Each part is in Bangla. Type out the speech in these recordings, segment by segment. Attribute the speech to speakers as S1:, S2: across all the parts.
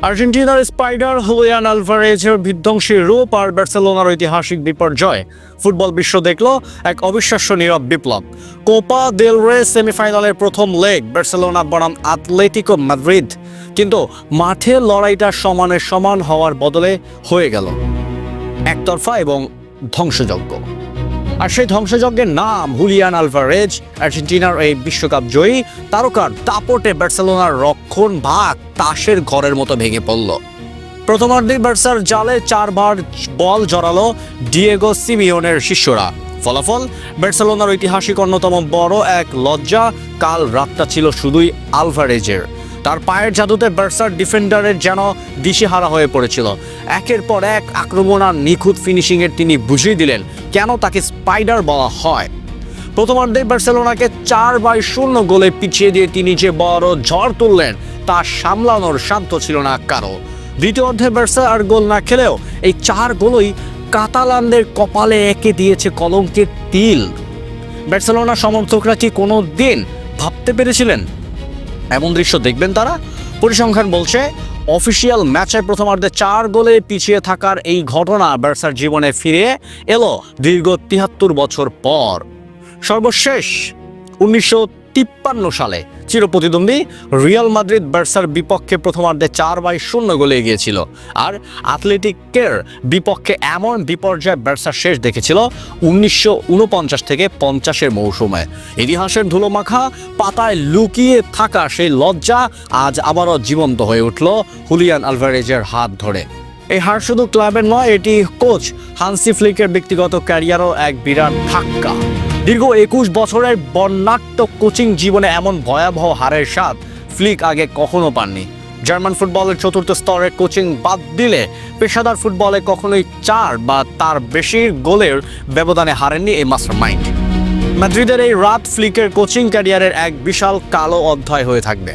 S1: আর্জেন্টিনার স্পাইডার হুলিয়ান আলভারেজের বিধ্বংসী রূপ আর বার্সেলোনার ঐতিহাসিক বিপর্যয় ফুটবল বিশ্ব দেখল এক অবিশ্বাস্য নীরব বিপ্লব। কোপা দেল রে সেমিফাইনালের প্রথম লেগ বার্সেলোনা বনাম আতলেতিকো মাদ্রিদ, কিন্তু মাঠে লড়াইটা সমানে সমান হওয়ার বদলে হয়ে গেল একতরফা এবং ধ্বংসযজ্ঞ। আর সেই ধ্বংসযজ্ঞের নাম হুলিয়ান আলভারেজ। আর্জেন্টিনার এই বিশ্বকাপ জয়ী তারকার দাপটে বার্সেলোনার রক্ষণ ভাগ তাসের ঘরের মতো ভেঙে পড়ল। প্রথমার্ধে বার্সার জালে 4 বার বল জড়ালো ডিয়েগো সিমিওনের শিষ্যরা। ফলাফল বার্সেলোনার ঐতিহাসিক অন্যতম বড় এক লজ্জা। কাল রাতটা ছিল শুধুই আলভারেজের। তার পায়ের জাদুতে বার্সার ডিফেন্ডারের যেন দিশেহারা হয়ে পড়েছিল। একের পর এক আক্রমণ আর নিখুঁত ফিনিশিংয়ের তিনি বুঝিয়ে দিলেন কেন তাকে স্পাইডার বলা হয়। প্রথমার্ধে বার্সেলোনাকে 4-0 গোলে পিছিয়ে দিয়ে তিনি যে বড় ঝড় তুললেন তা সামলানোর শান্ত ছিল না কারো। দ্বিতীয় অর্ধে বার্সা আর গোল না খেলেও এই 4 গোলই কাতালানদের কপালে এঁকে দিয়েছে কলঙ্কের তিল। বার্সেলোনা সমর্থকরা কি কোনো দিন ভাবতে পেরেছিলেন এমন দৃশ্য দেখবেন তারা? পরিসংখ্যান বলছে অফিসিয়াল ম্যাচে প্রথমার্ধে 4 গোলে পিছিয়ে থাকার এই ঘটনা বার্সার জীবনে ফিরে এলো দীর্ঘ 73 বছর পর। সর্বশেষ 1953 সালে চিরপ্রতিদ্বন্দ্বী রিয়াল মাদ্রিদ বার্সার বিপক্ষে প্রথমার্ধে 4-0 গোলে এগিয়েছিল। আর আতলেটিকের বিপক্ষে এমন বিপর্যয় বার্সা শেষ দেখেছিল 1949 থেকে 50-এর মৌসুমে। ইতিহাসের ধুলোমাখা পাতায় লুকিয়ে থাকা সেই লজ্জা আজ আবারও জীবন্ত হয়ে উঠল হুলিয়ান আলভারেজের হাত ধরে। এই হার শুধু ক্লাবের নয়, এটি কোচ হান্সি ফ্লিকের ব্যক্তিগত ক্যারিয়ারও এক বিরাট ধাক্কা। দীর্ঘ 21 বছরের বর্ণাঢ্য কোচিং জীবনে এমন ভয়াবহ হারের স্বাদ ফ্লিক আগে কখনো পাননি। জার্মান ফুটবলের চতুর্থ স্তরের কোচিং বাদ দিলে পেশাদার ফুটবলে কখনোই 4 বা তার বেশি গোলের ব্যবধানে হারেননি এই মাস্টারমাইন্ড। মাদ্রিদের এই রাত ফ্লিকের কোচিং ক্যারিয়ারের এক বিশাল কালো অধ্যায় হয়ে থাকবে।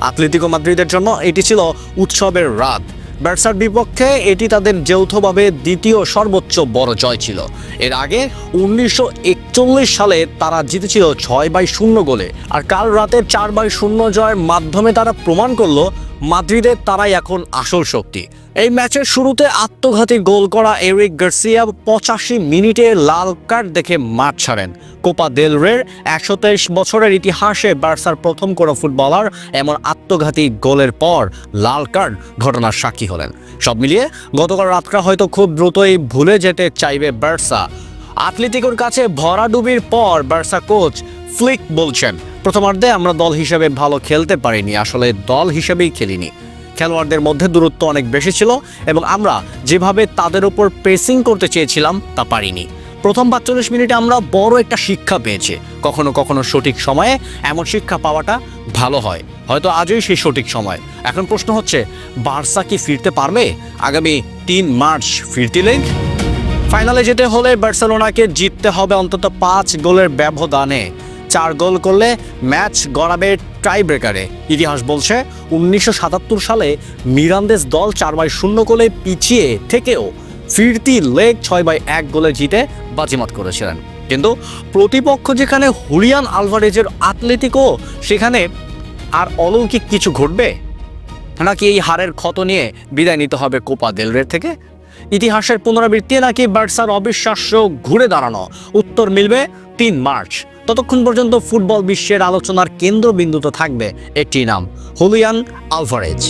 S1: আতলেতিকো মাদ্রিদের জন্য এটি ছিল উৎসবের রাত। বার্সার বিপক্ষে এটি তাদের যৌথভাবে দ্বিতীয় সর্বোচ্চ বড় জয় ছিল। এর আগে 1941 সালে তারা জিতেছিল 6-0 গোলে। আর কাল রাতে 4-0 জয়ের মাধ্যমে তারা প্রমাণ করলো মাদ্রিদের তারাই এখন আসল শক্তি। এই ম্যাচের শুরুতে আত্মঘাতী গোল করা এরিক গার্সিয়া 85 মিনিটে লাল কার্ড দেখে মাঠ ছাড়েন। কোপা দেল রের 123 বছরের ইতিহাসে বার্সার প্রথম কোনো ফুটবলার এমন আত্মঘাতী গোলের পর লাল কার্ড ঘটনার সাক্ষী হলেন। সব মিলিয়ে গতকাল রাতটা হয়তো খুব দ্রুতই ভুলে যেতে চাইবে বার্সা। আতলেতিকোর কাছে ভরাডুবির পর বার্সা কোচ ফ্লিক বলছেন, প্রথমার্ধে আমরা দল হিসেবে ভালো খেলতে পারিনি, আসলে দল হিসেবেই খেলিনি। খেলোয়াড়দের মধ্যে দূরত্ব অনেক বেশি ছিল এবং আমরা যেভাবে তাদের উপর প্রেসিং করতে চেয়েছিলাম তা পারিনি। প্রথম 45 মিনিটে আমরা বড় একটা শিক্ষা পেয়েছি। কখনো কখনো সঠিক সময়ে এমন শিক্ষা পাওয়াটা ভালো হয়। হয়তো আজই সেই সঠিক সময়। এখন প্রশ্ন হচ্ছে, বার্সা কি ফিরতে পারবে? আগামী 3 মার্চ ফিরতি লেগ। ফাইনালে যেতে হলে বার্সেলোনাকে জিততে হবে অন্তত 5 গোলের ব্যবধানে। 4 গোল করলে ম্যাচ গড়াবে টাই ব্রেকারে। ইতিহাস বলছে 1977 সালে মিরান্দেস দল 4-0 গোলে পিছিয়ে থেকেও ফিরতি লেগ 6-1 গোলে জিতে বাজিমাত করেছিলেন। কিন্তু প্রতিপক্ষ যেখানে হুলিয়ান আলভারেজের আতলেতিকো, সেখানে আর অলৌকিক কিছু ঘটবে নাকি এই হারের ক্ষত নিয়ে বিদায় নিতে হবে কোপা দেল রে থেকে? ইতিহাসের পুনরাবৃত্তি নাকি বার্সার অবিশ্বাস্য ঘুরে দাঁড়ানো? উত্তর মিলবে 3 মার্চ। ততক্ষণ পর্যন্ত ফুটবল বিশ্বের আলোচনার কেন্দ্রবিন্দুতে থাকবে একটি নাম, হুলিয়ান আলভারেজ।